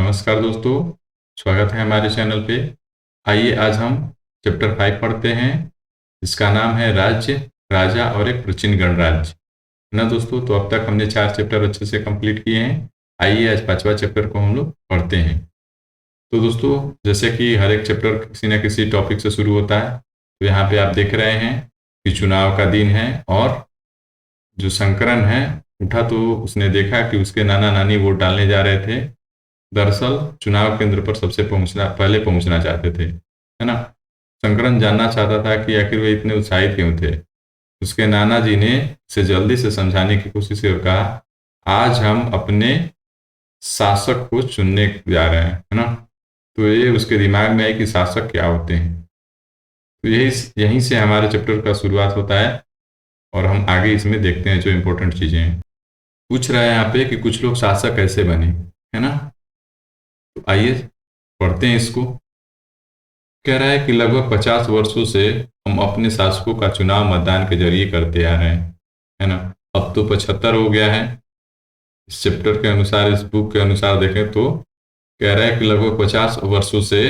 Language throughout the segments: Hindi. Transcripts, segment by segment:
नमस्कार दोस्तों, स्वागत है हमारे चैनल पे। आइए आज हम चैप्टर 5 पढ़ते हैं। इसका नाम है राज्य, राजा और एक प्राचीन गणराज्य। है ना दोस्तों? तो अब तक हमने 4 चैप्टर अच्छे से कंप्लीट किए हैं। आइए आज 5वां चैप्टर को हम लोग पढ़ते हैं। तो दोस्तों, जैसे कि हर एक चैप्टर किसी न किसी टॉपिक से शुरू होता है, तो यहाँ पे आप देख रहे हैं कि चुनाव का दिन है और जो शंकरन है उठा तो उसने देखा कि उसके नाना नानी वोट डालने जा रहे थे। दरअसल चुनाव केंद्र पर सबसे पहले पहुंचना चाहते थे, है ना। शंकरन जानना चाहता था कि आखिर वे इतने उत्साहित क्यों थे। उसके नाना जी ने उसे जल्दी से समझाने की कोशिश की और कहा, आज हम अपने शासक को चुनने जा रहे हैं, है ना। तो ये उसके दिमाग में आई कि शासक क्या होते हैं। तो यही यहीं से हमारे चैप्टर का शुरुआत होता है और हम आगे इसमें देखते हैं जो इम्पोर्टेंट चीजें हैं। पूछ रहा है यहाँ पे कि कुछ लोग शासक कैसे बने, है ना। तो आइए पढ़ते हैं इसको। कह रहा है कि लगभग 50 वर्षों से हम अपने शासकों का चुनाव मतदान के जरिए करते आ रहे हैं, है ना। अब तो 75 हो गया है। इस चैप्टर के अनुसार, इस बुक के अनुसार देखें तो कह रहा है कि लगभग 50 वर्षों से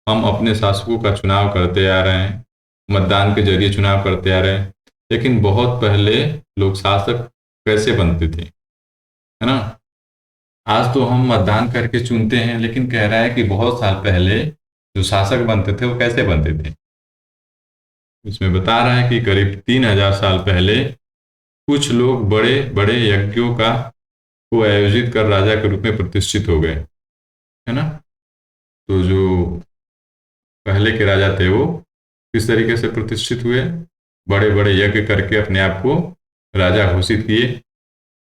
हम अपने शासकों का चुनाव करते आ रहे हैं, मतदान के जरिए चुनाव करते आ रहे हैं। लेकिन बहुत पहले लोग शासक कैसे बनते थे, है ना। आज तो हम मतदान करके चुनते हैं, लेकिन कह रहा है कि बहुत साल पहले जो शासक बनते थे वो कैसे बनते थे। इसमें बता रहा है कि करीब 3000 साल पहले कुछ लोग बड़े बड़े यज्ञों का को आयोजित कर राजा के रूप में प्रतिष्ठित हो गए, है ना। तो जो पहले के राजा थे वो किस तरीके से प्रतिष्ठित हुए, बड़े बड़े यज्ञ करके अपने आप को राजा घोषित किए।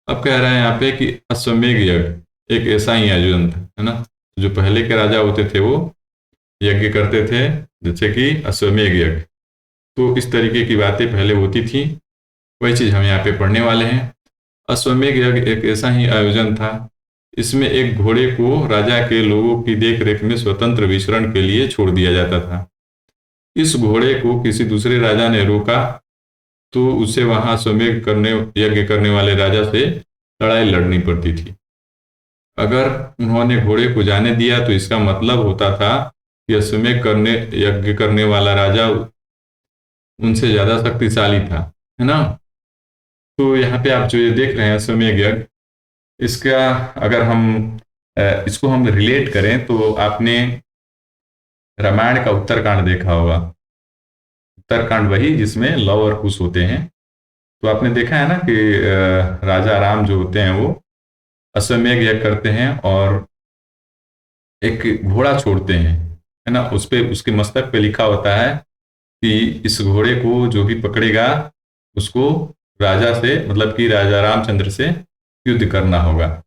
अब कह रहा है यहाँ पे कि अश्वमेध यज्ञ एक ऐसा ही आयोजन था, है ना। जो पहले के राजा होते थे वो यज्ञ करते थे, जैसे कि अश्वमेध यज्ञ। तो इस तरीके की बातें पहले होती थी, वही चीज हम यहाँ पे पढ़ने वाले हैं। अश्वमेध यज्ञ एक ऐसा ही आयोजन था। इसमें एक घोड़े को राजा के लोगों की देख रेख में स्वतंत्र विचरण के लिए छोड़ दिया जाता था। इस घोड़े को किसी दूसरे राजा ने रोका तो उसे वहां अश्वमेध करने यज्ञ करने वाले राजा से लड़ाई लड़नी पड़ती थी। अगर उन्होंने घोड़े को जाने दिया तो इसका मतलब होता था कि अश्वमेध करने यज्ञ करने वाला राजा उनसे ज्यादा शक्तिशाली था, है ना। तो यहाँ पे आप जो ये देख रहे हैं अश्वमेध यज्ञ, इसका अगर हम इसको हम रिलेट करें तो आपने रामायण का उत्तरकांड देखा होगा। उत्तरकांड वही जिसमें लव और कुश होते हैं। तो आपने देखा है ना कि राजा राम जो होते हैं वो अश्वमेध यज्ञ करते हैं और एक घोड़ा छोड़ते हैं, है ना। उस पे उसके मस्तक पे लिखा होता है कि इस घोड़े को जो भी पकड़ेगा उसको राजा से, मतलब कि राजा रामचंद्र से युद्ध करना होगा,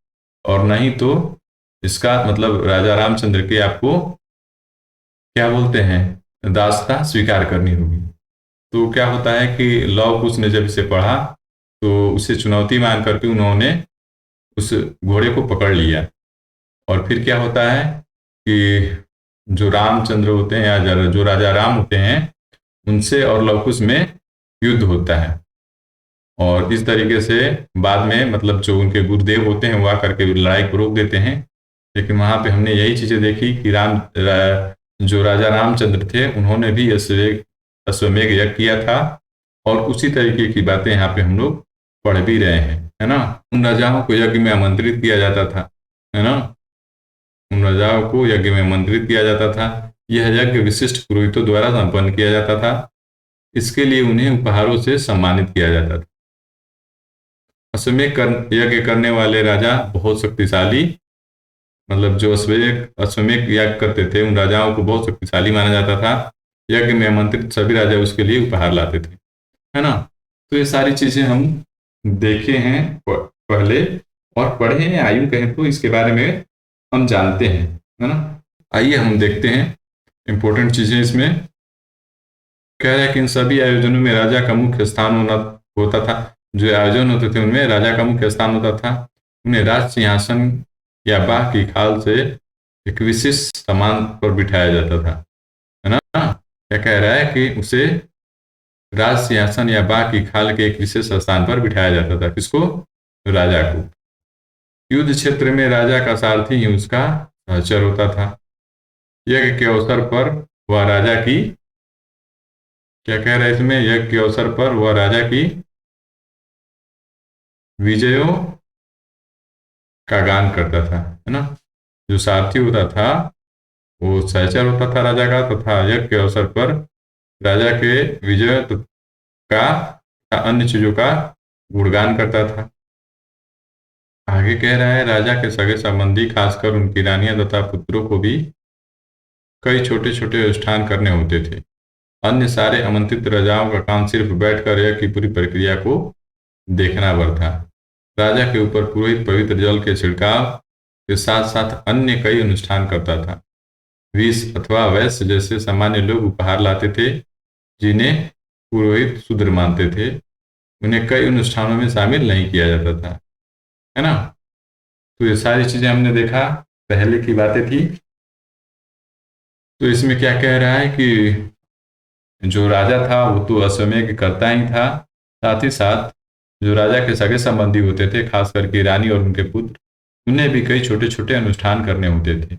और नहीं तो इसका मतलब राजा रामचंद्र के आपको क्या बोलते हैं दासता स्वीकार करनी होगी। तो क्या होता है कि लव कुश ने जब इसे पढ़ा तो उसे चुनौती मान करके उन्होंने उस घोड़े को पकड़ लिया। और फिर क्या होता है कि जो रामचंद्र होते हैं या जो राजा राम होते हैं उनसे और लवकुश में युद्ध होता है। और इस तरीके से बाद में मतलब जो उनके गुरुदेव होते हैं वो आकर के लड़ाई को रोक देते हैं। लेकिन वहां पे हमने यही चीजें देखी कि जो राजा रामचंद्र थे उन्होंने भी अश्वमेध यज्ञ किया था। और उसी तरीके की बातें यहाँ पे हम लोग पढ़ भी रहे हैं, है ना। उन राजाओं को यज्ञ में आमंत्रित किया जाता था, है ना। उन राजाओं को यज्ञ में आमंत्रित किया जाता था। यह यज्ञ विशिष्ट पुरोहितों द्वारा संपन्न किया जाता था। इसके लिए उन्हें उपहारों से सम्मानित किया जाता था। यज्ञ करने वाले राजा बहुत शक्तिशाली, मतलब जो अश्वमेध यज्ञ करते थे उन राजाओं को बहुत शक्तिशाली माना जाता था। यज्ञ में आमंत्रित सभी राजा उसके लिए उपहार लाते थे, है ना। तो ये सारी चीजें हम देखे हैं पहले और पढ़े हैं, आयु कहें तो इसके बारे में हम जानते हैं, है ना। आइए हम देखते हैं इंपॉर्टेंट चीजें इसमें। कह रहा है कि इन सभी आयोजनों में राजा का मुख्य स्थान होता था। जो आयोजन होते थे उनमें राजा का मुख्य स्थान होता था। उन्हें राज सिंहासन या बाघ की खाल से एक विशेष सामान पर बिठाया जाता था, है ना। क्या कह रहा है कि उसे राज सिंहासन या बाघ की खाल के एक विशेष स्थान पर बिठाया जाता था। किसको? राजा को। युद्ध क्षेत्र में राजा का सारथी ही उसका सहचर होता था। यज्ञ के अवसर पर वह राजा की, क्या कह रहा है इसमें, यज्ञ के अवसर पर वह राजा की विजयों का गान करता था, है ना। जो सारथी होता था वो सहचर होता था राजा का, तथा यज्ञ के अवसर पर राजा के विजय का तथा अन्य चीजों का गुणगान करता था। आगे कह रहा है, राजा के सगे संबंधी खासकर उनकी रानियां तथा पुत्रों को भी कई छोटे छोटे अनुष्ठान करने होते थे। अन्य सारे आमंत्रित राजाओं का काम सिर्फ बैठकर यज्ञ की पूरी प्रक्रिया को देखना भर था। राजा के ऊपर पुरोहित पवित्र जल के छिड़काव के साथ साथ अन्य कई अनुष्ठान करता था। विष अथवा वैश्य जैसे सामान्य लोग उपहार लाते थे, जिन्हें पुरोहित शूद्र मानते थे। उन्हें कई अनुष्ठानों में शामिल नहीं किया जाता था, है ना। तो ये सारी चीजें हमने देखा, पहले की बातें थी। तो इसमें क्या कह रहा है कि जो राजा था वो तो अश्वमेध करता ही था, साथ ही साथ जो राजा के सगे संबंधी होते थे, खास करके रानी और उनके पुत्र, उन्हें भी कई छोटे छोटे अनुष्ठान करने होते थे।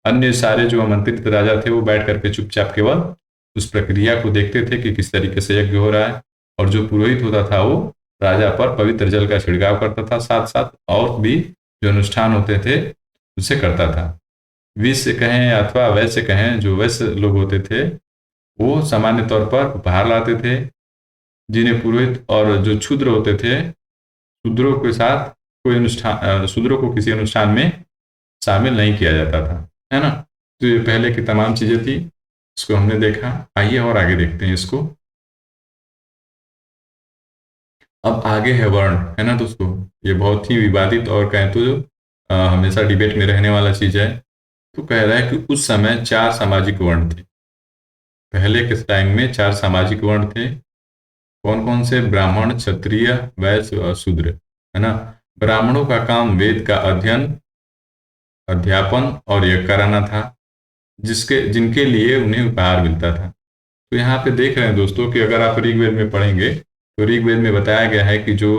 अन्य सारे जो आमंत्रित राजा थे वो बैठ करके चुपचाप केवल उस प्रक्रिया को देखते थे कि किस तरीके से यज्ञ हो रहा है। और जो पुरोहित होता था वो राजा पर पवित्र जल का छिड़काव करता था, साथ साथ और भी जो अनुष्ठान होते थे उसे करता था। विष कहें अथवा वैश्य कहें, जो वैश्य लोग होते थे वो सामान्य तौर पर उपहार लाते थे, जिन्हें पुरोहित और जो क्षुद्र होते थे, शूद्रों के साथ कोई अनुष्ठान, शूद्रों को किसी अनुष्ठान में शामिल नहीं किया जाता था, है ना। तो ये पहले की तमाम चीजें थी, इसको हमने देखा। आइए और आगे देखते हैं इसको। अब आगे है वर्ण, है ना दोस्तों। ये बहुत ही विवादित और कहें तो हमेशा डिबेट में रहने वाला चीज है। तो कह रहा है कि उस समय चार सामाजिक वर्ण थे। पहले के टाइम में चार सामाजिक वर्ण थे। कौन कौन से? ब्राह्मण, क्षत्रिय, वैश्य और शूद्र, है ना। ब्राह्मणों का काम वेद का अध्ययन, अध्यापन और यज्ञ कराना था, जिसके जिनके लिए उन्हें उपहार मिलता था। तो यहाँ पे देख रहे हैं दोस्तों कि अगर आप ऋग्वेद में पढ़ेंगे तो ऋग्वेद में बताया गया है कि जो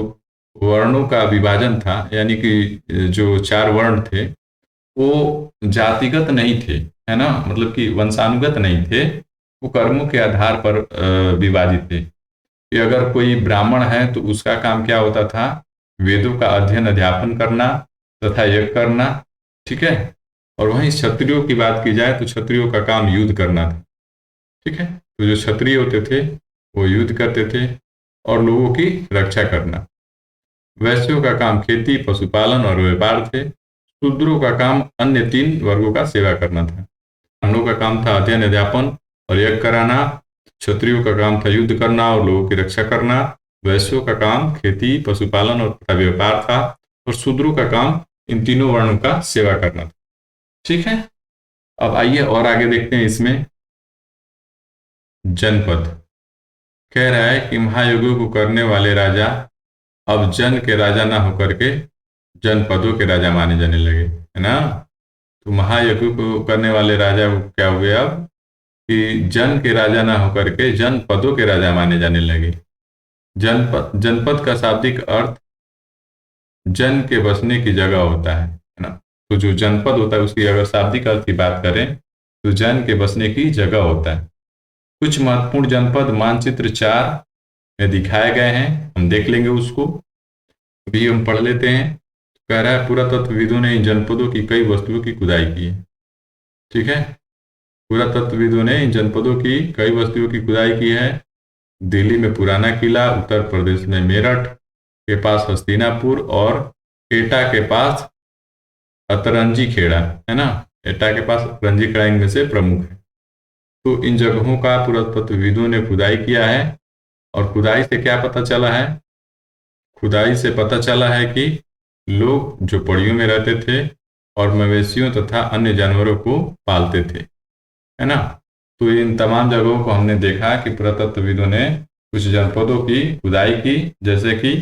वर्णों का विभाजन था, यानी कि जो चार वर्ण थे वो जातिगत नहीं थे, है ना, मतलब कि वंशानुगत नहीं थे। वो कर्मों के आधार पर विभाजित थे। कि अगर कोई ब्राह्मण है तो उसका काम क्या होता था? वेदों का अध्ययन अध्यापन करना तथा यज्ञ करना, ठीक है। और वहीं क्षत्रियों की बात की जाए तो क्षत्रियों का काम युद्ध करना था, ठीक है। तो जो क्षत्रिय होते थे वो युद्ध करते थे और लोगों की रक्षा करना। वैश्यों का काम खेती, पशुपालन और व्यापार थे। शूद्रों का काम अन्य तीन वर्गों का सेवा करना था। ब्राह्मणों का काम था अध्ययन अध्यापन और यज्ञ कराना। क्षत्रियों का काम था युद्ध करना और लोगों की रक्षा करना। वैश्यों का काम खेती, पशुपालन और तथा व्यापार था। और शूद्रों का काम इन तीनों वर्णों का सेवा करना था, ठीक है। अब आइए और आगे देखते हैं इसमें। जनपद कह रहा है कि महायज्ञों को करने वाले राजा अब जन के राजा ना होकर के जनपदों के राजा माने जाने लगे, है ना। तो महायज्ञों को करने वाले राजा को क्या हुए अब कि जन के राजा ना होकर के जनपदों के राजा माने जाने लगे। जनपद, जनपद का शाब्दिक अर्थ जन के बसने की जगह होता है ना। तो जो जनपद होता है उसकी अगर शाब्दिक अर्थ की बात करें तो जन के बसने की जगह होता है। कुछ महत्वपूर्ण जनपद मानचित्र 4 में दिखाए गए हैं, हम देख लेंगे उसको, अभी हम पढ़ लेते हैं। कह रहा है पुरातत्वविदों ने इन जनपदों की कई वस्तुओं की खुदाई की है, ठीक है। पुरातत्वविदों ने इन जनपदों की कई वस्तुओं की खुदाई की है। दिल्ली में पुराना किला, उत्तर प्रदेश में मेरठ के पास हस्तिनापुर और एटा के पास अतरंजी खेड़ा, है ना। एटा के पास अतरंजी खेड़ा इनमें से प्रमुख है। तो इन जगहों का पुरातत्वविदों ने खुदाई किया है। और खुदाई से क्या पता चला है? खुदाई से पता चला है कि लोग झोपड़ियों में रहते थे और मवेशियों तथा अन्य जानवरों को पालते थे, है ना। तो इन तमाम जगहों को हमने देखा कि पुरातत्वविदों ने कुछ जनपदों की खुदाई की, जैसे कि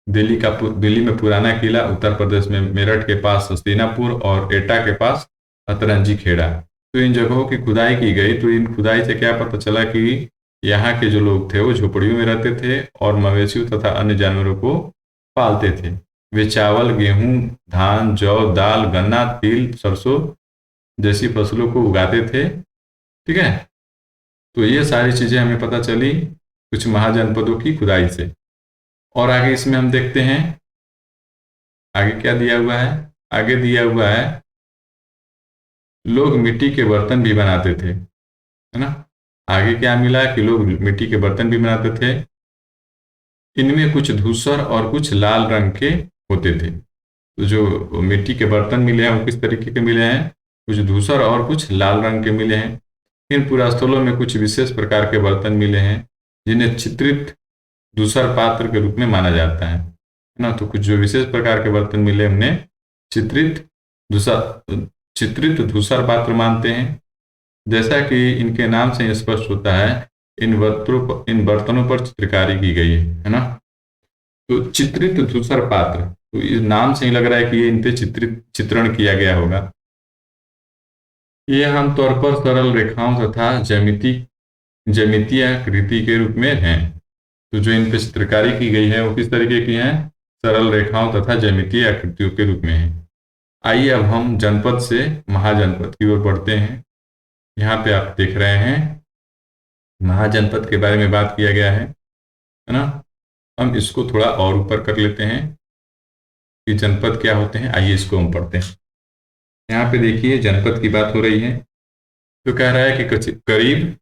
दिल्ली में पुराना किला, उत्तर प्रदेश में मेरठ के पास हस्तिनापुर और एटा के पास अतरंजी खेड़ा। तो इन जगहों की खुदाई की गई। तो इन खुदाई से क्या पता चला कि यहाँ के जो लोग थे वो झोपड़ियों में रहते थे और मवेशियों तथा अन्य जानवरों को पालते थे। वे चावल, गेहूं, धान, जौ, दाल, गन्ना, तिल, सरसों जैसी फसलों को उगाते थे। ठीक है, तो ये सारी चीजें हमें पता चली कुछ महाजनपदों की खुदाई से। और आगे इसमें हम देखते हैं, आगे क्या दिया हुआ है। आगे दिया हुआ है, लोग मिट्टी के बर्तन भी बनाते थे, है ना। आगे क्या मिला कि लोग मिट्टी के बर्तन भी बनाते थे। इनमें कुछ धूसर और कुछ लाल रंग के होते थे। तो जो मिट्टी के बर्तन मिले हैं वो किस तरीके के मिले हैं, कुछ धूसर और कुछ लाल रंग के मिले हैं। इन पुरास्थलों में कुछ विशेष प्रकार के बर्तन मिले हैं जिन्हें चित्रित धूसर पात्र के रूप में माना जाता है ना। तो कुछ जो विशेष प्रकार के बर्तन मिले उन्हें चित्रित धूसर धूसर पात्र मानते हैं। जैसा कि इनके नाम से स्पष्ट होता है, इन बर्तनों पर चित्रकारी की गई है ना। तो चित्रित धूसर पात्र, तो इस नाम से ही लग रहा है कि ये इन पे चित्रण किया गया होगा। ये आमतौर पर सरल रेखाओं तथा ज्यामितीय आकृति के रूप में हैं। तो जो इन पे चित्रकारी की गई है वो किस तरीके की है, सरल रेखाओं तथा ज्यामितीय आकृतियों के रूप में है। आइए अब हम जनपद से महाजनपद की ओर बढ़ते हैं। यहाँ पे आप देख रहे हैं महाजनपद के बारे में बात किया गया है ना। हम इसको थोड़ा और ऊपर कर लेते हैं कि जनपद क्या होते हैं। आइए इसको हम पढ़ते हैं। यहाँ पे देखिए जनपद की बात हो रही है। तो कह रहा है कि करीब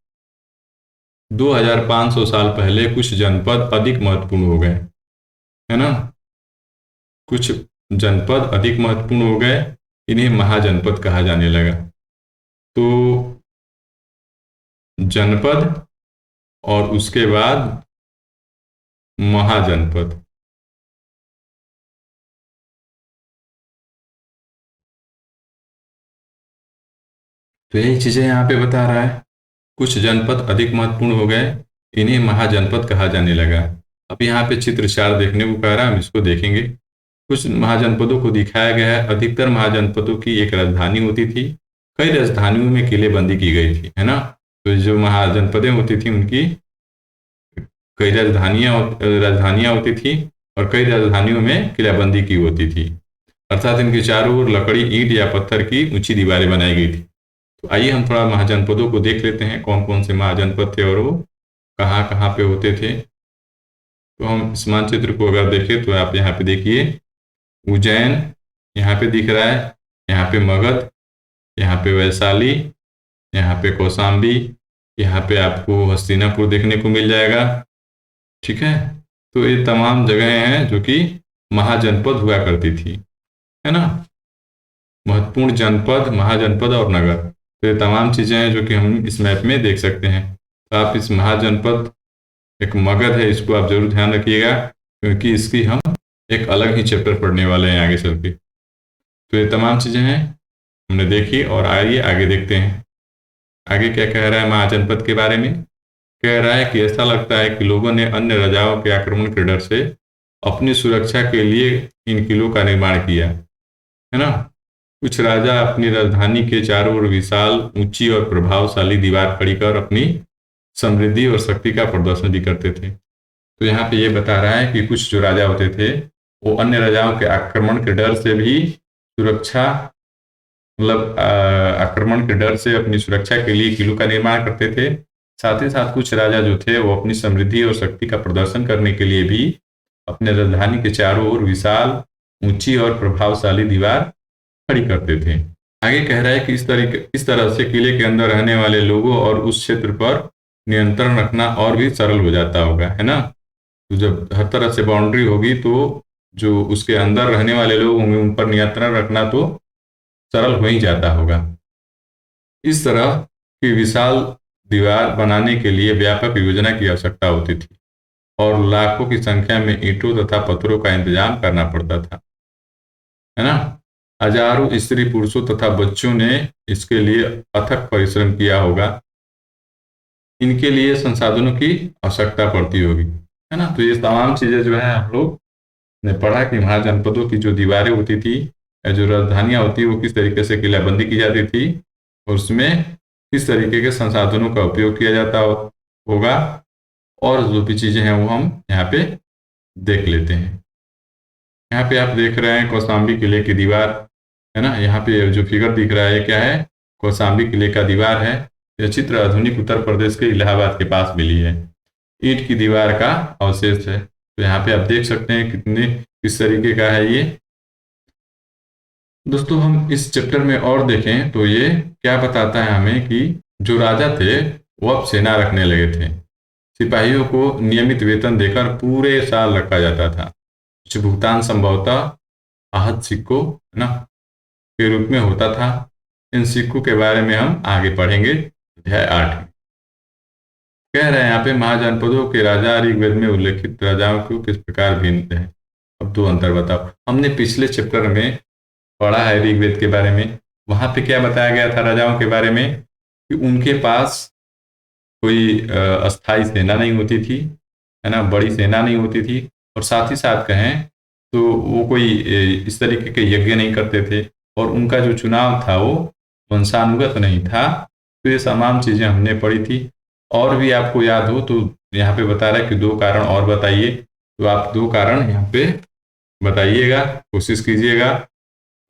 2500 साल पहले कुछ जनपद अधिक महत्वपूर्ण हो गए, है ना। कुछ जनपद अधिक महत्वपूर्ण हो गए, इन्हें महाजनपद कहा जाने लगा। तो जनपद और उसके बाद महाजनपद। तो यही चीजें यहाँ पे बता रहा है, कुछ जनपद अधिक महत्वपूर्ण हो गए, इन्हें महाजनपद कहा जाने लगा। अब यहाँ पे चित्र 4 देखने को कह रहा है, हम इसको देखेंगे। कुछ महाजनपदों को दिखाया गया है। अधिकतर महाजनपदों की एक राजधानी होती थी, कई राजधानियों में किलेबंदी की गई थी, है ना। तो जो महाजनपदें होती थी उनकी कई राजधानियां होती थी और कई राजधानियों में किलाबंदी की होती थी, अर्थात इनके चारों ओर लकड़ी, ईंट या पत्थर की ऊंची दीवारें बनाई गई थी। तो आइए हम थोड़ा महाजनपदों को देख लेते हैं, कौन कौन से महाजनपद थे और वो कहाँ कहाँ पे होते थे। तो हम इस मानचित्र को अगर देखें तो आप यहाँ पे देखिए, उज्जैन यहाँ पे दिख रहा है, यहाँ पे मगध, यहाँ पे वैशाली, यहाँ पे कौशाम्बी, यहाँ पे आपको हस्तिनापुर देखने को मिल जाएगा। ठीक है, तो ये तमाम जगह हैं जो कि महाजनपद हुआ करती थी, है ना। महत्वपूर्ण जनपद, महाजनपद और नगर, तो ये तमाम चीजें हैं जो कि हम इस मैप में देख सकते हैं। तो आप इस महाजनपद, एक मगध है, इसको आप जरूर ध्यान रखिएगा क्योंकि इसकी हम एक अलग ही चैप्टर पढ़ने वाले हैं आगे चल के। तो ये तमाम चीजें हैं हमने देखी, और आइए आगे देखते हैं आगे क्या कह रहा है महाजनपद के बारे में। कह रहा है कि ऐसा लगता है कि लोगों ने अन्य राजाओं के आक्रमण के डर से अपनी सुरक्षा के लिए इन किलों का निर्माण किया, है ना। कुछ राजा अपनी राजधानी के चारों ओर विशाल, ऊंची और प्रभावशाली दीवार खड़ी कर अपनी समृद्धि और शक्ति का प्रदर्शन भी करते थे। तो यहाँ पे ये बता रहा है कि कुछ जो राजा होते थे वो अन्य राजाओं के आक्रमण के डर से भी सुरक्षा, मतलब आक्रमण के डर से अपनी सुरक्षा के लिए किलों का निर्माण करते थे। साथ ही साथ कुछ राजा जो थे वो अपनी समृद्धि और शक्ति का प्रदर्शन करने के लिए भी अपने राजधानी के चारों ओर विशाल, ऊंची और प्रभावशाली दीवार खड़ी करते थे। आगे कह रहा है कि इस तरह से किले के अंदर रहने वाले लोगों और उस क्षेत्र पर नियंत्रण रखना और भी सरल हो जाता होगा, है ना। तो जब हर तरह से बाउंड्री होगी तो जो उसके अंदर रहने वाले लोग होंगे उन पर नियंत्रण रखना तो सरल हो ही जाता होगा। इस तरह की विशाल दीवार बनाने के लिए व्यापक योजना की आवश्यकता होती थी और लाखों की संख्या में ईंटों तथा पत्थरों का इंतजाम करना पड़ता था, है ना। हजारों स्त्री पुरुषों तथा बच्चों ने इसके लिए अथक परिश्रम किया होगा। इनके लिए संसाधनों की आवश्यकता पड़ती होगी, है ना। तो ये तमाम चीजें जो है हम लोग ने पढ़ा कि महाजनपदों की जो दीवारें होती थी या जो राजधानियां होती वो किस तरीके से किलाबंदी की जाती थी और उसमें किस तरीके के संसाधनों का उपयोग किया जाता होगा, और जो भी चीजें हैं वो हम यहाँ पे देख लेते हैं। यहाँ पे आप देख रहे हैं कौशाम्बी किले की दीवार, है ना। यहाँ पे जो फिगर दिख रहा है क्या है, कौशाम्बी किले का दीवार है। यह चित्र आधुनिक उत्तर प्रदेश के इलाहाबाद के पास मिली है। ईंट की दीवार का अवशेष है। तो यहाँ पे आप देख सकते हैं कितने किस तरीके का है ये। दोस्तों हम इस चैप्टर में और देखें तो ये क्या बताता है हमें कि जो राजा थे वो अब सेना रखने लगे थे। सिपाहियों को नियमित वेतन देकर पूरे साल रखा जाता था। कुछ भुगतान संभवतः आहत सिक्कों, है ना, के रूप में होता था। इन सिक्कों के बारे में हम आगे पढ़ेंगे अध्याय 8 में। कह रहे हैं यहाँ पे महाजनपदों के राजा ऋग्वेद में उल्लेखित राजाओं को किस प्रकार भिन्न है। अब दो अंतर बताओ। हमने पिछले चैप्टर में पढ़ा है ऋग्वेद के बारे में। वहां पे क्या बताया गया था राजाओं के बारे में कि उनके पास कोई अस्थाई सेना नहीं होती थी, है ना, बड़ी सेना नहीं होती थी। और साथ ही साथ कहें तो वो कोई इस तरीके के यज्ञ नहीं करते थे, और उनका जो चुनाव था वो वंशानुगत नहीं था। तो ये तमाम चीज़ें हमने पढ़ी थी। और भी आपको याद हो तो यहाँ पे बता रहा है कि दो कारण और बताइए। तो आप दो कारण यहाँ पे बताइएगा, कोशिश कीजिएगा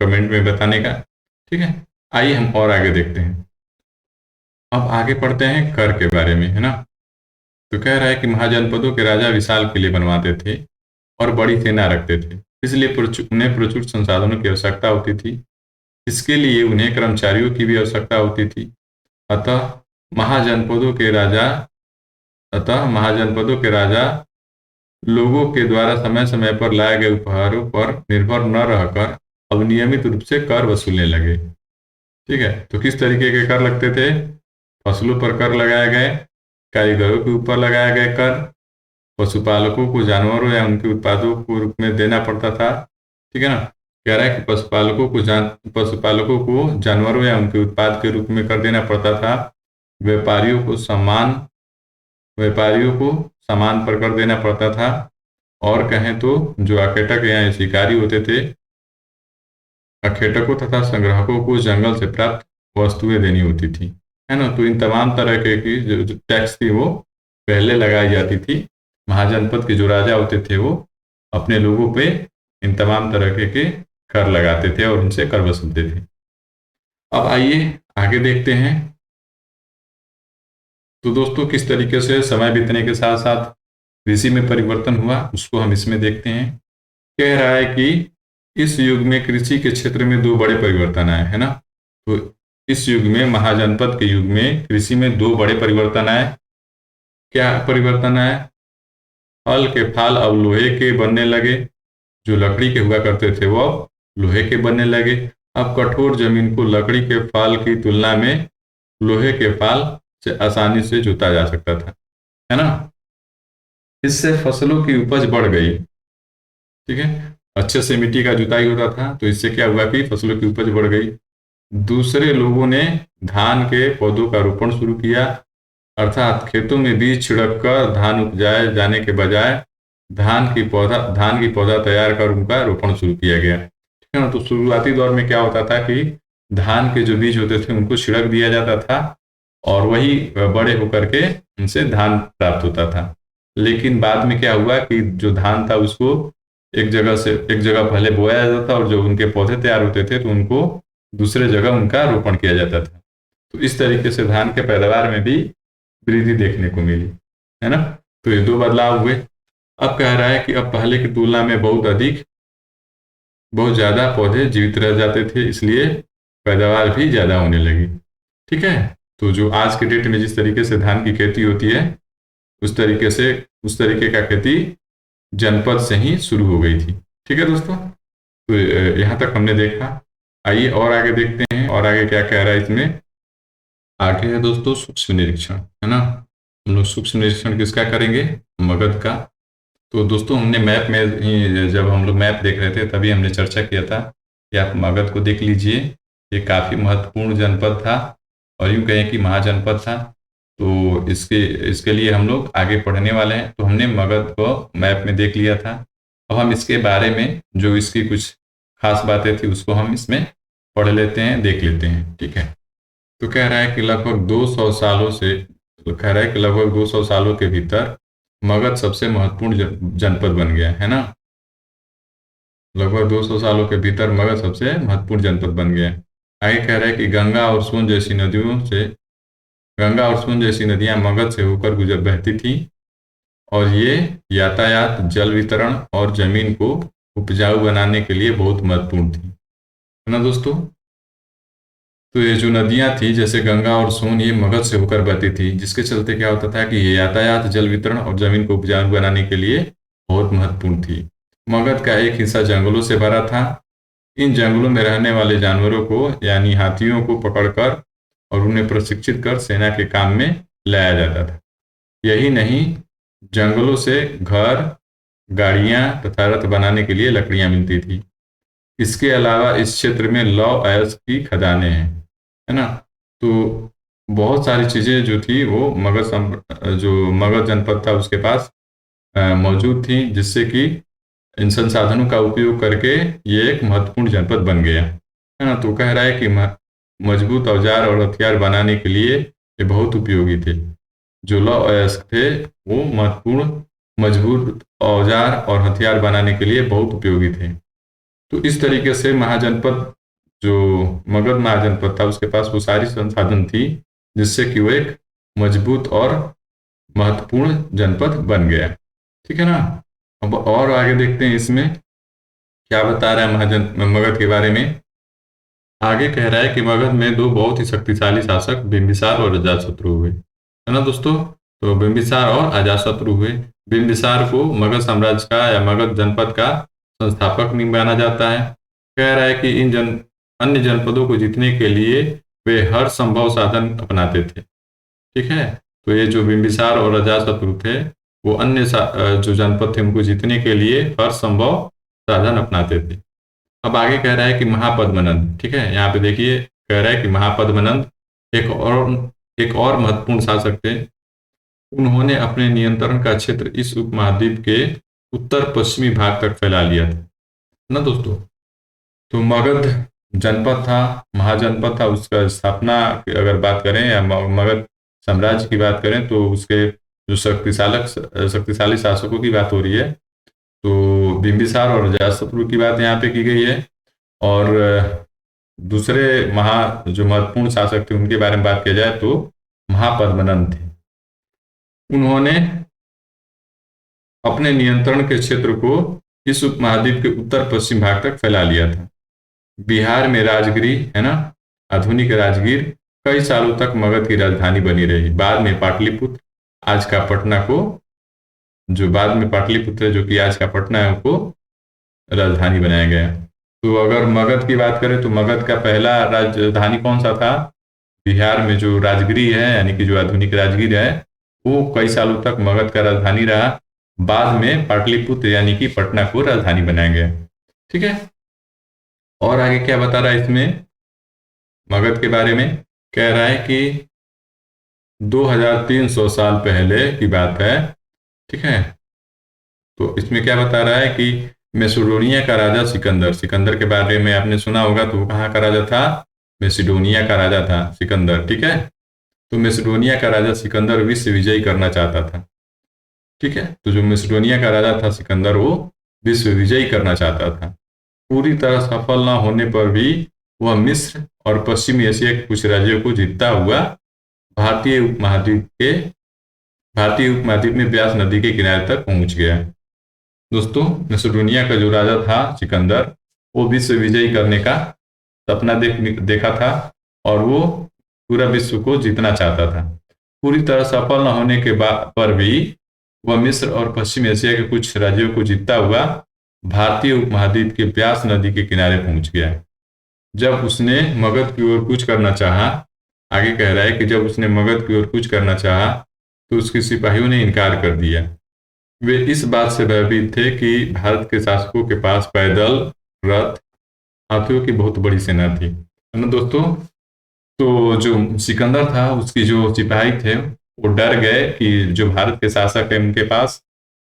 कमेंट में बताने का। ठीक है, आइए हम और आगे देखते हैं। अब आगे पढ़ते हैं कर के बारे में, है ना। तो कह रहा है कि महाजनपदों के राजा विशाल किले बनवाते थे और बड़ी सेना रखते थे, इसलिए उन्हें प्रचुर संसाधनों की आवश्यकता होती थी। इसके लिए उन्हें कर्मचारियों की भी आवश्यकता होती थी। अतः महाजनपदों के राजा अतः महाजनपदों के राजा लोगों के द्वारा समय समय पर लाए गए उपहारों पर निर्भर न रहकर अब नियमित रूप से कर वसूलने लगे। ठीक है, तो किस तरीके के कर लगते थे। फसलों पर कर लगाए गए, कारीगरों के ऊपर लगाया गया कर, पशुपालकों को जानवरों या उनके उत्पादों को रूप में देना पड़ता था। ठीक है ना। कह रहा है कि पशुपालकों को जानवरों या उनके उत्पाद के रूप में कर देना पड़ता था। व्यापारियों को सामान पर कर देना पड़ता था। और कहें तो जो आखेटक या शिकारी होते थे, आखेटकों तथा संग्राहकों को जंगल से प्राप्त वस्तुएं देनी होती थी, है ना। तो इन तमाम तरह के की जो टैक्स थी वो पहले लगाई जाती थी। महाजनपद के जो राजा होते थे वो अपने लोगों पे इन तमाम तरह के कर लगाते थे और उनसे कर वसूलते थे। अब आइए आगे देखते हैं। तो दोस्तों किस तरीके से समय बीतने के साथ साथ कृषि में परिवर्तन हुआ उसको हम इसमें देखते हैं। कह रहा है कि इस युग में कृषि के क्षेत्र में दो बड़े परिवर्तन आए, है ना। तो इस युग में, महाजनपद के युग में, कृषि में दो बड़े परिवर्तन आए। क्या परिवर्तन आए। हल के फाल अब लोहे के बनने लगे। जो लकड़ी के हुआ करते थे वो अब लोहे के बनने लगे। अब कठोर जमीन को लकड़ी के फाल की तुलना में लोहे के फाल से आसानी से जोता जा सकता था, है ना। इससे फसलों की उपज बढ़ गई। ठीक है, अच्छे से मिट्टी का जुताई होता था तो इससे क्या हुआ कि फसलों की उपज बढ़ गई। दूसरे लोगों ने धान के पौधों का रोपण शुरू किया, अर्थात खेतों में बीज छिड़क कर धान उपजाए जाने के बजाय धान की पौधा तैयार कर उनका रोपण शुरू किया गया। ठीक है ना। तो शुरुआती दौर में क्या होता था कि धान के जो बीज होते थे उनको छिड़क दिया जाता था और वही बड़े होकर के उनसे धान प्राप्त होता था। लेकिन बाद में क्या हुआ कि जो धान था उसको एक जगह पहले बोया जाता था और जो उनके पौधे तैयार होते थे तो उनको दूसरे जगह उनका रोपण किया जाता था। तो इस तरीके से धान के पैदावार में भी वृद्धि देखने को मिली, है ना। तो ये दो बदलाव हुए। अब कह रहा है कि अब पहले की तुलना में बहुत ज्यादा पौधे जीवित रह जाते थे, इसलिए पैदावार भी ज्यादा होने लगी। ठीक है, तो जो आज के डेट में जिस तरीके से धान की खेती होती है उस तरीके का खेती जनपद से ही शुरू हो गई थी। ठीक है दोस्तों, तो यहाँ तक हमने देखा। आइए और आगे देखते हैं और आगे क्या कह रहा है इसमें। आगे है दोस्तों सूक्ष्म निरीक्षण, है ना। हम लोग सूक्ष्म निरीक्षण किसका करेंगे, मगध का। तो दोस्तों हमने मैप में ही, जब हम लोग मैप देख रहे थे तभी हमने चर्चा किया था कि आप मगध को देख लीजिए। ये काफ़ी महत्वपूर्ण जनपद था और यूँ कहें कि महाजनपद था। तो इसके लिए हम लोग आगे पढ़ने वाले हैं। तो हमने मगध को मैप में देख लिया था। अब हम इसके बारे में जो इसकी कुछ खास बातें थी उसको हम इसमें पढ़ लेते हैं, देख लेते हैं। ठीक है, तो कह रहा है कि लगभग 200 सालों के भीतर मगध सबसे महत्वपूर्ण जनपद बन गया, है ना। लगभग 200 सालों के भीतर मगध सबसे महत्वपूर्ण जनपद बन गया। आगे कह रहा है कि गंगा और सोन जैसी नदियां मगध से होकर गुजर बहती थी, और ये यातायात, जल वितरण और जमीन को उपजाऊ बनाने के लिए बहुत महत्वपूर्ण थी, है ना दोस्तों। तो ये जो नदियां थी जैसे गंगा और सोन, ये मगध से होकर बहती थी, जिसके चलते क्या होता था कि ये यातायात, जल वितरण और जमीन को उपजाऊ बनाने के लिए बहुत महत्वपूर्ण थी। मगध का एक हिस्सा जंगलों से भरा था। इन जंगलों में रहने वाले जानवरों को यानी हाथियों को पकड़कर और उन्हें प्रशिक्षित कर सेना के काम में लाया जाता था। यही नहीं, जंगलों से घर, गाड़ियां तथा रथ बनाने के लिए लकड़ियां मिलती थी। इसके अलावा इस क्षेत्र में लौह अयस्क की खदानें हैं, है ना। तो बहुत सारी चीजें जो थी वो जो मगध जनपद था उसके पास मौजूद थी, जिससे कि इन संसाधनों का उपयोग करके ये एक महत्वपूर्ण जनपद बन गया, है ना। तो कह रहा है कि मजबूत औजार और हथियार बनाने के लिए ये बहुत उपयोगी थे। जो लौह अयस्क थे वो महत्वपूर्ण मजबूत औजार और हथियार बनाने के लिए बहुत उपयोगी थे। तो इस तरीके से महाजनपद, जो मगध महाजनपद था, उसके पास वो सारी संसाधन थी जिससे कि वो एक मजबूत और महत्वपूर्ण जनपद बन गया। ठीक है ना। अब और आगे देखते हैं इसमें क्या बता रहा है मगध के बारे में। आगे कह रहा है कि मगध में दो बहुत ही शक्तिशाली शासक बिंबिसार और अजातशत्रु हुए, है ना दोस्तों। तो बिंबिसार और अजातशत्रु हुए। बिंबिसार को मगध साम्राज्य का या मगध जनपद का संस्थापक नहीं माना जाता है। कह रहा है कि अन्य जनपदों को जीतने के लिए वे हर संभव साधन अपनाते थे। ठीक है। तो ये जो बिंबिसार और अजातशत्रु थे वो जो जनपद थे उनको जीतने के लिए हर संभव साधन अपनाते थे। अब आगे कह रहा है कि महापद्मनंद, ठीक है, यहाँ पे देखिए कह रहा है कि महापद्मनंद एक और महत्वपूर्ण शासक थे। उन्होंने अपने नियंत्रण का क्षेत्र इस उपमहाद्वीप के उत्तर पश्चिमी भाग तक फैला लिया था ना दोस्तों। तो मगध जनपद था, महाजनपद था, उसका स्थापना की अगर बात करें या मगध साम्राज्य की बात करें तो उसके जो शक्तिशाली शासकों की बात हो रही है, तो बिंबिसार और अजातशत्रु की बात यहाँ पे की गई है। और दूसरे जो महत्वपूर्ण शासक थे उनके बारे में बात किया जाए तो महापद्मनंद थे। उन्होंने अपने नियंत्रण के क्षेत्र को इस उपमहाद्वीप के उत्तर पश्चिम भाग तक फैला लिया था। बिहार में राजगिरी, है ना, आधुनिक राजगीर कई सालों तक मगध की राजधानी बनी रही। बाद में पाटलिपुत्र, आज का पटना को, जो बाद में पाटलिपुत्र है जो कि आज का पटना है, उसको राजधानी बनाया गया। तो अगर मगध की बात करें तो मगध का पहला राजधानी कौन सा था? बिहार में जो राजगिरी है यानी कि जो आधुनिक राजगीर है वो कई सालों तक मगध का राजधानी रहा। बाद में पाटलिपुत्र यानी कि पटना को राजधानी बनाया गया। ठीक है। और आगे क्या बता रहा है इसमें मगध के बारे में? कह रहा है कि 2300 साल पहले की बात है। ठीक है। तो इसमें क्या बता रहा है कि मैसेडोनिया का राजा सिकंदर, सिकंदर के बारे में आपने सुना होगा, तो वो कहाँ का राजा था? मैसेडोनिया का राजा था सिकंदर। ठीक है। तो मैसेडोनिया का राजा सिकंदर विश्व विजयी करना चाहता था। ठीक है। तो जो मैसेडोनिया का राजा था सिकंदर, वो विश्व विजयी करना चाहता था। पूरी तरह सफल न होने पर भी वह मिस्र और पश्चिमी एशिया के कुछ राज्यों को जीतता हुआ भारतीय उपमहाद्वीप में ब्यास नदी के किनारे तक पहुंच गया। दोस्तों, मैसेडोनिया का जो राजा था सिकंदर, वो विश्व विजयी करने का सपना देखा था और वो पूरा विश्व को जीतना चाहता था। पूरी तरह सफल न होने के पर भी वह मिस्र और पश्चिम एशिया के कुछ राज्यों को जीतता हुआ भारतीय उपमहाद्वीप के ब्यास नदी के किनारे पहुंच गया। जब उसने मगध की ओर कूच करना चाहा, आगे कह रहा है कि जब उसने मगध की ओर कूच करना चाहा तो उसके सिपाहियों ने इनकार कर दिया। वे इस बात से भयभीत थे कि भारत के शासकों के पास पैदल, रथ, हाथियों की बहुत बड़ी सेना थी, है ना दोस्तों। तो जो सिकंदर था उसकी जो सिपाही थे वो डर गए कि जो भारत के शासक है उनके पास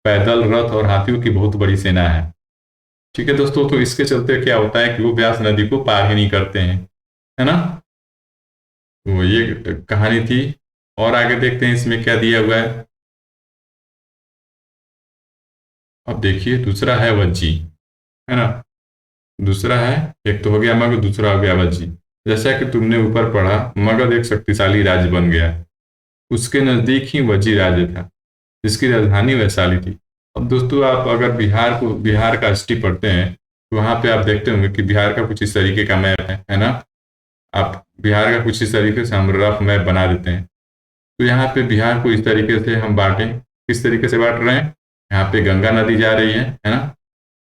पैदल, रथ और हाथियों की बहुत बड़ी सेना है। ठीक है दोस्तों। तो इसके चलते क्या होता है कि वो ब्यास नदी को पार ही नहीं करते हैं, है ना। तो ये कहानी थी। और आगे देखते हैं इसमें क्या दिया हुआ है। अब देखिए दूसरा है वज्जी, है ना। दूसरा है, एक तो हो गया मगध, दूसरा हो गया वज्जी। जैसा कि तुमने ऊपर पढ़ा, मगध एक शक्तिशाली राज्य बन गया, उसके नजदीक ही वज्जी राज्य था जिसकी राजधानी वैशाली थी। अब दोस्तों, आप अगर बिहार का हिस्ट्री पढ़ते हैं तो वहां पे आप देखते होंगे कि बिहार का कुछ इस तरीके का मैप है ना। आप बिहार का कुछ इस तरीके से हम रफ मैप बना देते हैं। तो यहाँ पे बिहार को इस तरीके से हम बांटें, किस तरीके से बांट रहे हैं, यहाँ पे गंगा नदी जा रही है ना।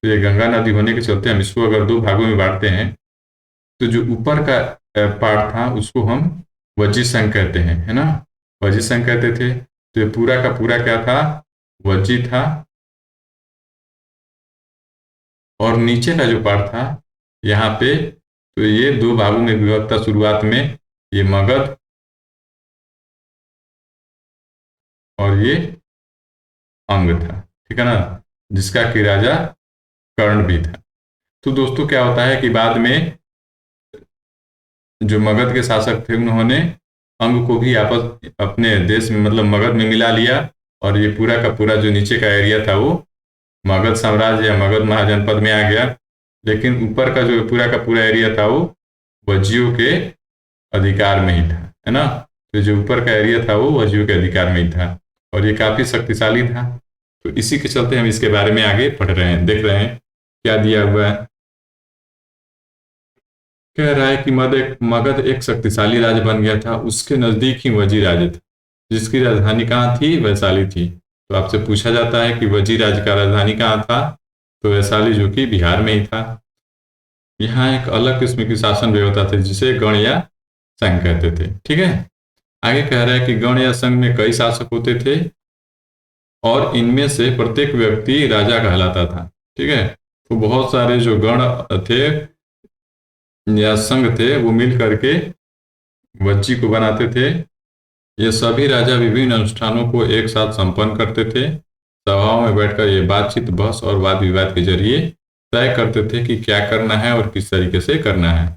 तो ये गंगा नदी होने के चलते हम इसको अगर दो भागों में बांटते हैं, तो जो ऊपर का पार्ट था उसको हम वज्जी संघ कहते हैं, है ना, वज्जी संघ कहते थे। तो ये पूरा का पूरा क्या था, वज्जी था। और नीचे का जो पार्ट था यहाँ पे, तो ये दो भागों में विभक्त था शुरुआत में, ये मगध और ये अंग था, ठीक है ना, जिसका कि राजा कर्ण भी था। तो दोस्तों क्या होता है कि बाद में जो मगध के शासक थे उन्होंने अंग को भी आपस अपने देश में मतलब मगध में मिला लिया, और ये पूरा का पूरा जो नीचे का एरिया था वो मगध साम्राज्य या मगध महाजनपद में आ गया। लेकिन ऊपर का जो पूरा का पूरा एरिया था वो वज्जियों के अधिकार में ही था, है ना। तो जो ऊपर का एरिया था वो वज्जियों के अधिकार में ही था, और ये काफी शक्तिशाली था। तो इसी के चलते हम इसके बारे में आगे पढ़ रहे हैं, देख रहे हैं क्या दिया हुआ है। कह रहा है कि मगध एक शक्तिशाली राज्य बन गया था, उसके नजदीक ही वज्जी राज्य था जिसकी राजधानी कहाँ थी, वैशाली थी। तो आपसे पूछा जाता है कि वज्जी राज्य का राजधानी कहाँ था, तो वैशाली, जो कि बिहार में ही था। यहाँ एक अलग किस्म की शासन व्यवस्था थी जिसे गण या संघ कहते थे, ठीक है। आगे कह रहा है कि गण या संघ में कई शासक होते थे और इनमें से प्रत्येक व्यक्ति राजा कहलाता था, ठीक है। तो बहुत सारे जो गण थे या संघ थे वो मिल करके वज्जी को बनाते थे। ये सभी राजा विभिन्न अनुष्ठानों को एक साथ संपन्न करते थे। सभाओं में बैठकर ये बातचीत, बहस और वाद विवाद के जरिए तय करते थे कि क्या करना है और किस तरीके से करना है।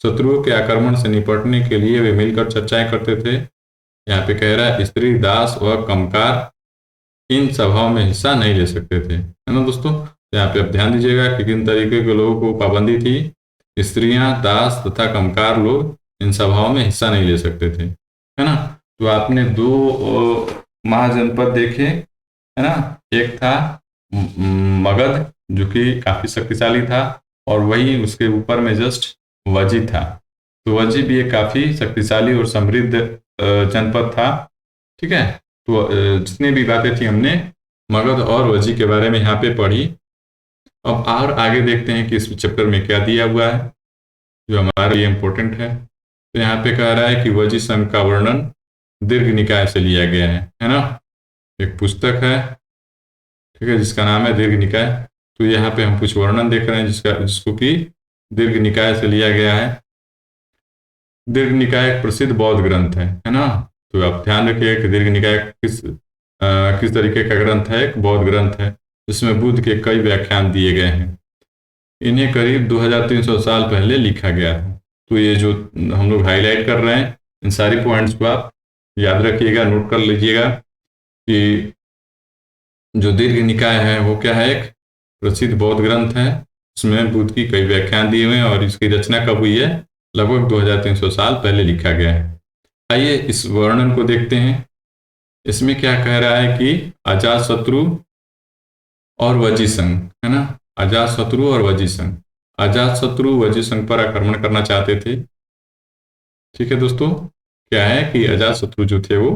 शत्रुओं के आक्रमण से निपटने के लिए वे मिलकर चर्चाएं करते थे। यहाँ पे कह रहा है स्त्री, दास व कमकार इन सभाओं में हिस्सा नहीं ले सकते थे, है ना दोस्तों। यहाँ पे आप ध्यान दीजिएगा कि किन तरीके के लोगों को पाबंदी थी। स्त्रियां, दास तथा कमकार लोग इन सभाओं में हिस्सा नहीं ले सकते थे, है ना। तो आपने दो महाजनपद देखे, है ना। एक था मगध जो कि काफी शक्तिशाली था, और वही उसके ऊपर में जस्ट वज्जी था। तो वज्जी भी एक काफी शक्तिशाली और समृद्ध जनपद था, ठीक है। तो जितनी भी बातें थी हमने मगध और वज्जी के बारे में यहाँ पे पढ़ी। अब और आगे देखते हैं कि इस चैप्टर में क्या दिया हुआ है जो हमारे लिए इम्पोर्टेंट है। तो यहाँ पे कह रहा है कि वज्जी संघ का वर्णन दीर्घ निकाय से लिया गया है ना। एक पुस्तक है, ठीक है, जिसका नाम है दीर्घ निकाय। तो यहाँ पे हम कुछ वर्णन देख रहे हैं जिसको कि दीर्घ निकाय से लिया गया है। दीर्घ निकाय एक प्रसिद्ध बौद्ध ग्रंथ है ना। तो आप ध्यान रखिए कि दीर्घ निकाय किस तरीके का ग्रंथ है, एक बौद्ध ग्रंथ है जिसमें बुद्ध के कई व्याख्यान दिए गए हैं। इन्हें करीब 2300 साल पहले लिखा गया था। तो ये जो हम लोग हाईलाइट कर रहे हैं, इन सारी पॉइंट्स को आप याद रखिएगा, नोट कर लीजिएगा कि जो दीर्घ निकाय है वो क्या है, एक प्रसिद्ध बौद्ध ग्रंथ है। इसमें बुद्ध की कई व्याख्यान दिए हुए हैं, और इसकी रचना कब हुई है, लगभग 2300 साल पहले लिखा गया है। आइए इस वर्णन को देखते हैं। इसमें क्या कह रहा है कि अजातशत्रु और वज्जी संघ, है ना, अजातशत्रु और वज्जी संघ। अजातशत्रु वज्जी संघ पर आक्रमण करना चाहते थे, ठीक है दोस्तों। क्या है कि अजातशत्रु जो थे वो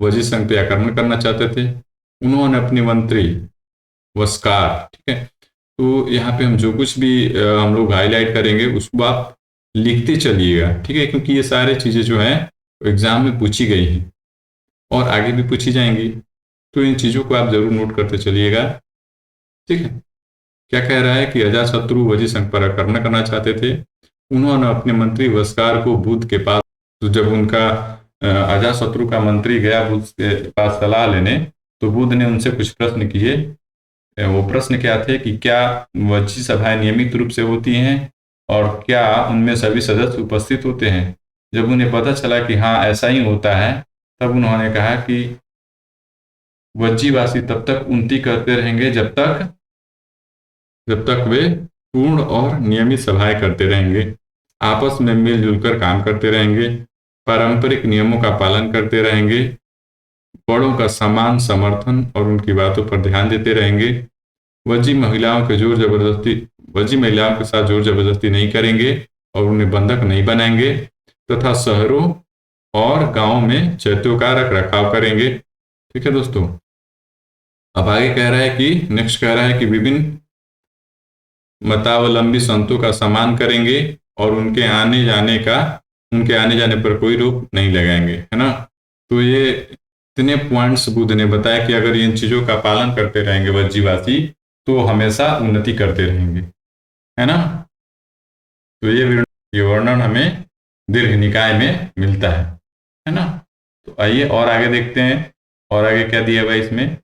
वज्जी संघ पे आक्रमण करना चाहते थे। उन्होंने अपने मंत्री वस्कार, ठीक है। तो यहाँ पे हम जो कुछ भी हम लोग हाईलाइट करेंगे उसको आप लिखते चलिएगा, ठीक है, क्योंकि ये सारी चीजें जो हैं एग्जाम में पूछी गई हैं और आगे भी पूछी जाएंगी। तो इन चीजों को आप जरूर नोट करते चलिएगा, ठीक है। क्या कह रहा है कि अजातशत्रु वज्जी संघ पर आक्रमण करना चाहते थे। उन्होंने अपने मंत्री वस्कार को बुद्ध के पास, तो जब उनका अजातशत्रु का मंत्री गया बुद्ध के पास सलाह लेने, तो बुद्ध ने उनसे कुछ प्रश्न किए। वो प्रश्न क्या थे कि क्या वज्जी सभाएं नियमित रूप से होती हैं और क्या उनमें सभी सदस्य उपस्थित होते हैं। जब उन्हें पता चला कि हाँ ऐसा ही होता है, तब उन्होंने कहा कि वज्जीवासी तब तक उन्नति करते रहेंगे जब तक वे पूर्ण और नियमित सभाएं करते रहेंगे, आपस में मिलजुल कर काम करते रहेंगे, पारंपरिक नियमों का पालन करते रहेंगे, बड़ों का सम्मान समर्थन और उनकी बातों पर ध्यान देते रहेंगे, वजी महिलाओं के जोर जबरदस्ती वजी महिलाओं के साथ जोर जबरदस्ती नहीं करेंगे और उन्हें बंधक नहीं बनाएंगे, तथा शहरों और गांवों में चैत्यों का रख रखाव करेंगे। ठीक है दोस्तों। अब आगे कह रहा है कि नेक्स्ट कह रहा है कि विभिन्न मतावलंबी संतों का सम्मान करेंगे और उनके आने जाने पर कोई रोक नहीं लगाएंगे, है ना। तो ये इतने पॉइंट्स बुद्ध ने बताया कि अगर इन चीजों का पालन करते रहेंगे वज्जीवासी, तो हमेशा उन्नति करते रहेंगे, है ना। तो ये वर्णन हमें दीर्घ निकाय में मिलता है ना। तो आइए और आगे देखते हैं, और आगे क्या दिया हुआ इसमें।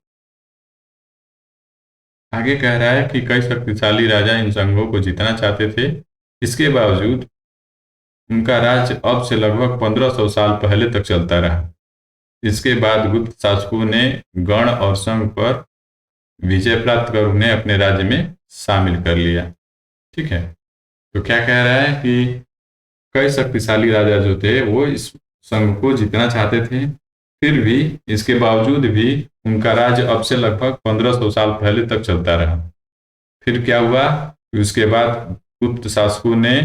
आगे कह रहा है कि कई शक्तिशाली राजा इन संघों को जीतना चाहते थे, इसके बावजूद उनका राज्य अब से लगभग 1500 साल पहले तक चलता रहा। इसके बाद गुप्त शासकों ने गण और संघ पर विजय प्राप्त कर उन्हें अपने राज्य में शामिल कर लिया। ठीक है। तो क्या कह रहा है कि कई शक्तिशाली राजा जो थे वो इस संघ को जीतना चाहते थे, फिर भी इसके बावजूद भी उनका राज्य अब से लगभग 1500 साल पहले तक चलता रहा। फिर क्या हुआ, उसके बाद गुप्त शासकों ने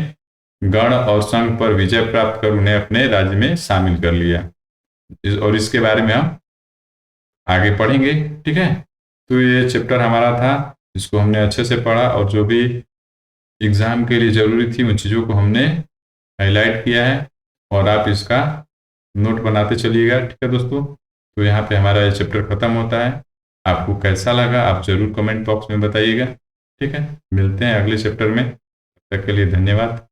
गण और संघ पर विजय प्राप्त कर उन्हें अपने राज्य में शामिल कर लिया। और इसके बारे में हम आगे पढ़ेंगे। ठीक है। तो ये चैप्टर हमारा था, इसको हमने अच्छे से पढ़ा और जो भी एग्जाम के लिए जरूरी थी उन चीज़ों को हमने हाईलाइट किया है, और आप इसका नोट बनाते चलिएगा। ठीक है दोस्तों। तो यहाँ पे हमारा ये चैप्टर खत्म होता है। आपको कैसा लगा आप जरूर कमेंट बॉक्स में बताइएगा। ठीक है। मिलते हैं अगले चैप्टर में, तब तक के लिए धन्यवाद।